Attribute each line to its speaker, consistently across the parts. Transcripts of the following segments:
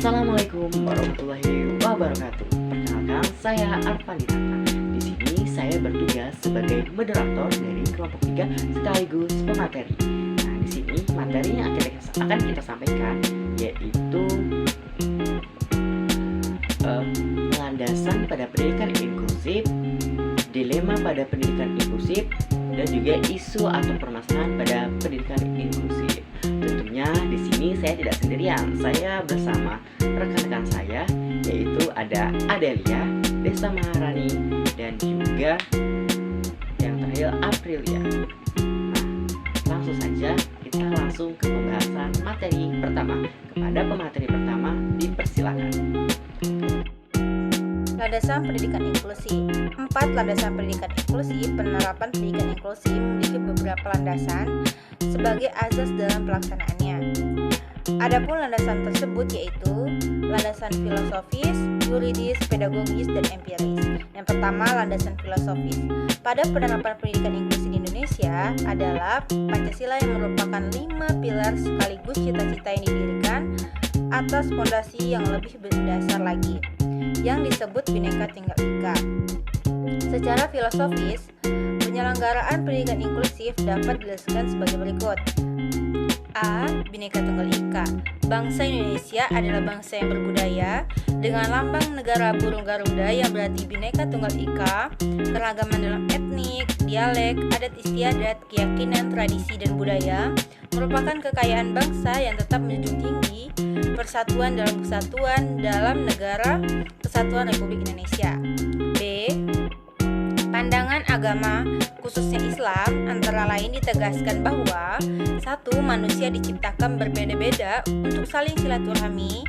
Speaker 1: Assalamualaikum warahmatullahi wabarakatuh. Perkenalkan, saya Arfandita. Di sini saya bertugas sebagai moderator dari kelompok 3 sekaligus pemateri. Nah, di sini materi yang akan kita sampaikan yaitu landasan pada pendidikan inklusif, dilema pada pendidikan inklusif, dan juga isu atau permasalahan pada pendidikan inklusif. Tentunya di sini saya tidak sendirian, saya bersama rekan-rekan saya yaitu ada Adelia, Desa Maharani, dan juga yang terakhir Aprilia. Nah, langsung saja kita langsung ke pembahasan materi pertama. Kepada pemateri pertama dipersilakan.
Speaker 2: Landasan pendidikan inklusi. 4 landasan pendidikan inklusi. Penerapan pendidikan inklusi memiliki beberapa landasan sebagai asas dalam pelaksanaannya. Adapun landasan tersebut yaitu landasan filosofis, yuridis, pedagogis, dan empiris. Yang pertama, landasan filosofis. Pada penerapan pendidikan inklusi di Indonesia adalah Pancasila yang merupakan 5 pilar sekaligus cita-cita yang didirikan atas fondasi yang lebih berdasar lagi, yang disebut Bhinneka Tunggal Ika. Secara filosofis, penyelenggaraan pendidikan inklusif dapat dijelaskan sebagai berikut. A. Bhinneka Tunggal Ika. Bangsa Indonesia adalah bangsa yang berbudaya dengan lambang negara burung garuda yang berarti Bhinneka Tunggal Ika, keragaman dalam etnik, dialek, adat istiadat, keyakinan, tradisi, dan budaya merupakan kekayaan bangsa yang tetap menjunjung tinggi persatuan dalam kesatuan dalam negara Kesatuan Republik Indonesia. B. Pandangan agama, khususnya Islam, antara lain ditegaskan bahwa 1. Manusia diciptakan berbeda-beda untuk saling silaturahmi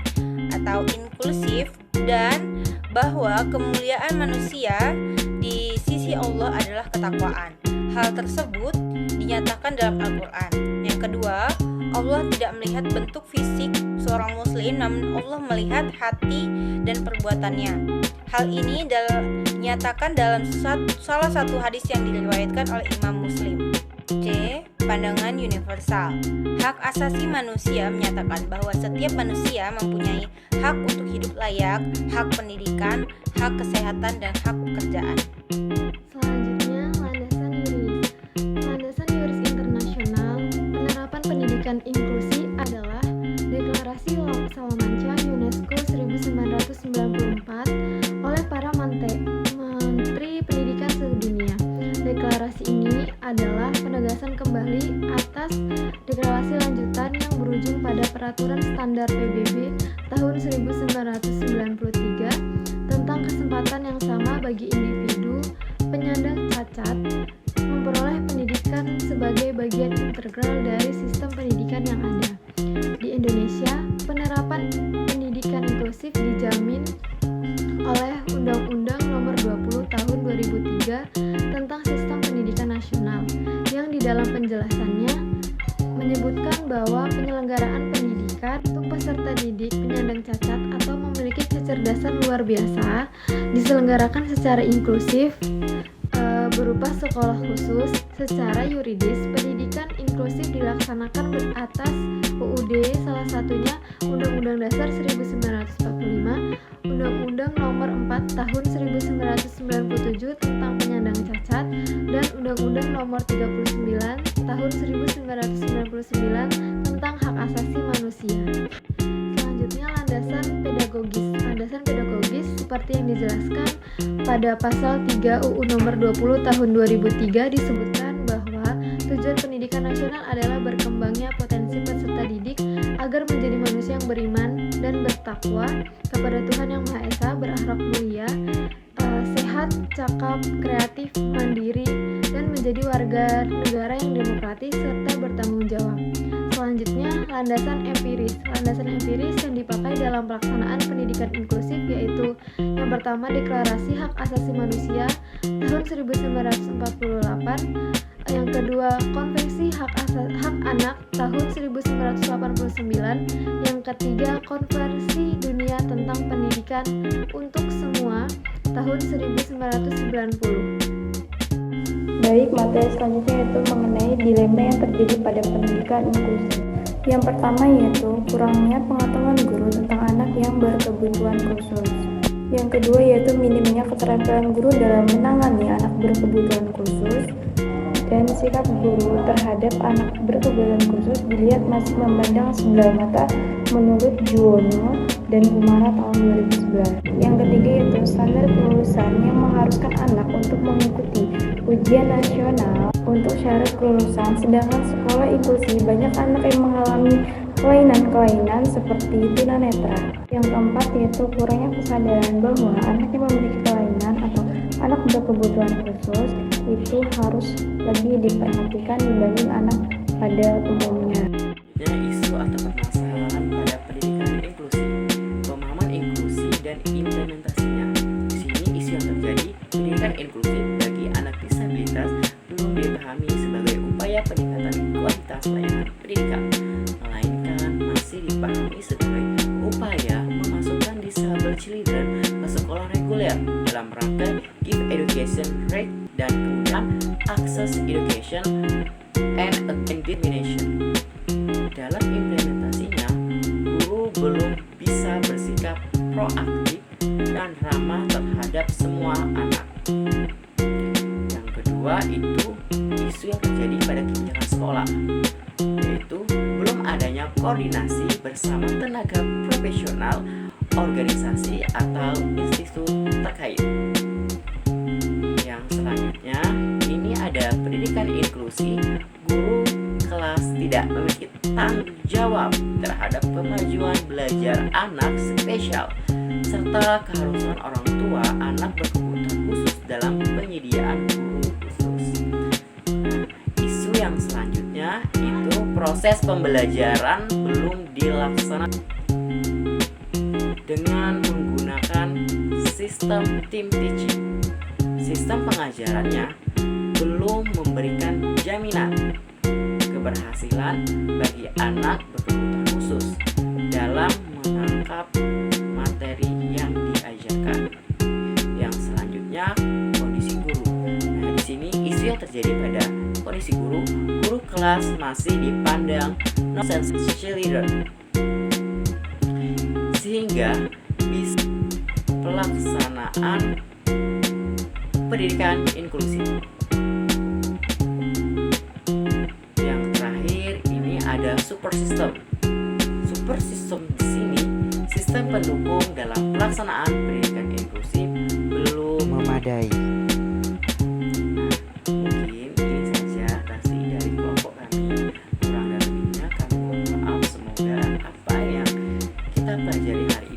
Speaker 2: atau inklusif, dan bahwa kemuliaan manusia di sisi Allah adalah ketakwaan. Hal tersebut dinyatakan dalam Al-Quran. Yang kedua, Allah tidak melihat bentuk fisik seorang muslim, namun Allah melihat hati dan perbuatannya. Hal ini dinyatakan dalam salah satu hadis yang diriwayatkan oleh Imam Muslim. C. Pandangan universal. Hak asasi manusia menyatakan bahwa setiap manusia mempunyai hak untuk hidup layak, hak pendidikan, hak kesehatan, dan hak pekerjaan.
Speaker 3: Selanjutnya, landasan yuris. Landasan yuris internasional penerapan pendidikan inklusi adalah Deklarasi Salamanca UNESCO 1994 oleh para menteri pendidikan sedunia. Deklarasi ini adalah penegasan kembali atas deklarasi lanjutan yang berujung pada Peraturan Standar PBB tahun 1993 tentang kesempatan yang sama bagi individu penyandang cacat memperoleh pendidikan sebagai bagian integral dari sistem pendidikan yang ada. Di Indonesia, penerapan pendidikan inklusif dijamin oleh Undang-Undang Nomor 20 Tahun 2003 tentang Sistem Pendidikan Nasional, yang di dalam penjelasannya menyebutkan bahwa penyelenggaraan pendidikan untuk peserta didik penyandang cacat atau memiliki kecerdasan luar biasa diselenggarakan secara inklusif berupa sekolah khusus. Secara yuridis, pendidikan inklusif dilaksanakan atas UUD, salah satunya Undang-Undang Dasar 1945, Undang-Undang Nomor 4 Tahun 1997 tentang penyandang cacat, dan Undang-Undang Nomor 39 Tahun 1999 tentang hak asasi manusia. Selanjutnya, landasan pedagogis. Landasan pedagogis seperti yang dijelaskan pada pasal 3 UU Nomor 20 Tahun 2003 disebutkan bahwa tujuan pendidikan nasional adalah berkembangnya potensi peserta didik agar menjadi manusia yang beriman dan bertakwa kepada Tuhan Yang Maha Esa, berakhlak mulia, sehat, cakap, kreatif, mandiri, dan menjadi warga negara yang demokratis serta bertanggung jawab. Selanjutnya, landasan empiris. Landasan empiris yang dipakai dalam pelaksanaan pendidikan inklusif yaitu yang pertama, Deklarasi Hak Asasi Manusia tahun 1948, yang kedua, Konvensi Hak Anak tahun 1989, yang ketiga, Konferensi Dunia tentang Pendidikan untuk Semua tahun 1990.
Speaker 4: Baik, materi selanjutnya yaitu mengenai dilema yang terjadi pada pendidikan inklusif. Yang pertama yaitu kurangnya pengetahuan guru tentang anak yang berkebutuhan khusus. Yang kedua yaitu minimnya keterampilan guru dalam menangani anak berkebutuhan khusus, dan sikap guru terhadap anak berkebutuhan khusus dilihat masih memandang sebelah mata menurut Juwono dan Kumara tahun 2011. Yang ketiga yaitu standar kelulusan yang mengharuskan anak untuk mengikuti ujian nasional untuk syarat kelulusan, sedangkan sekolah inklusi banyak anak yang mengalami kelainan-kelainan seperti tunanetra. Yang keempat yaitu kurangnya kesadaran bahwa anak yang memiliki kelainan atau anak berkebutuhan khusus itu harus lebih diperhatikan dibanding anak pada umumnya.
Speaker 1: Isu atau permasalahan pada pendidikan inklusi, pemahaman inklusi dan implementasinya. Di sini isu yang terjadi, pendidikan inklusif bagi anak disabilitas belum dipahami sebagai upaya peningkatan kualitas layanan pendidikan, melainkan masih dipahami sebagai upaya memasukkan disable children ke sekolah reguler dalam rangka give education right dan kemudian access education and discrimination. Dalam implementasinya, guru belum bisa bersikap proaktif dan ramah terhadap semua anak. Yang kedua itu isu yang terjadi pada kebijakan sekolah, yaitu belum adanya koordinasi bersama tenaga profesional, organisasi atau institusi terkait. Yang selanjutnya, ini ada pendidikan inklusi, guru kelas tidak memiliki tanggung jawab terhadap kemajuan belajar anak spesial, serta keharusan orang tua anak berkebutuhan khusus dalam penyediaan guru khusus. Isu yang selanjutnya itu proses pembelajaran belum dilaksanakan dengan menggunakan sistem team teaching. Sistem pengajarannya belum memberikan jaminan keberhasilan bagi anak berkebutuhan khusus dalam menangkap materi yang diajarkan. Yang selanjutnya, kondisi guru. Nah, di sini isu yang terjadi pada kondisi guru, guru kelas masih dipandang non-sensitive leader, sehingga bisa pelaksanaan pendidikan inklusif. Yang terakhir ini ada support system. Support system di sini sistem pendukung dalam pelaksanaan pendidikan inklusif belum memadai. Mungkin ini saja redaksi dari kelompok kami. Kurang dan lebihnya kami mohon maaf. Semoga apa yang kita pelajari hari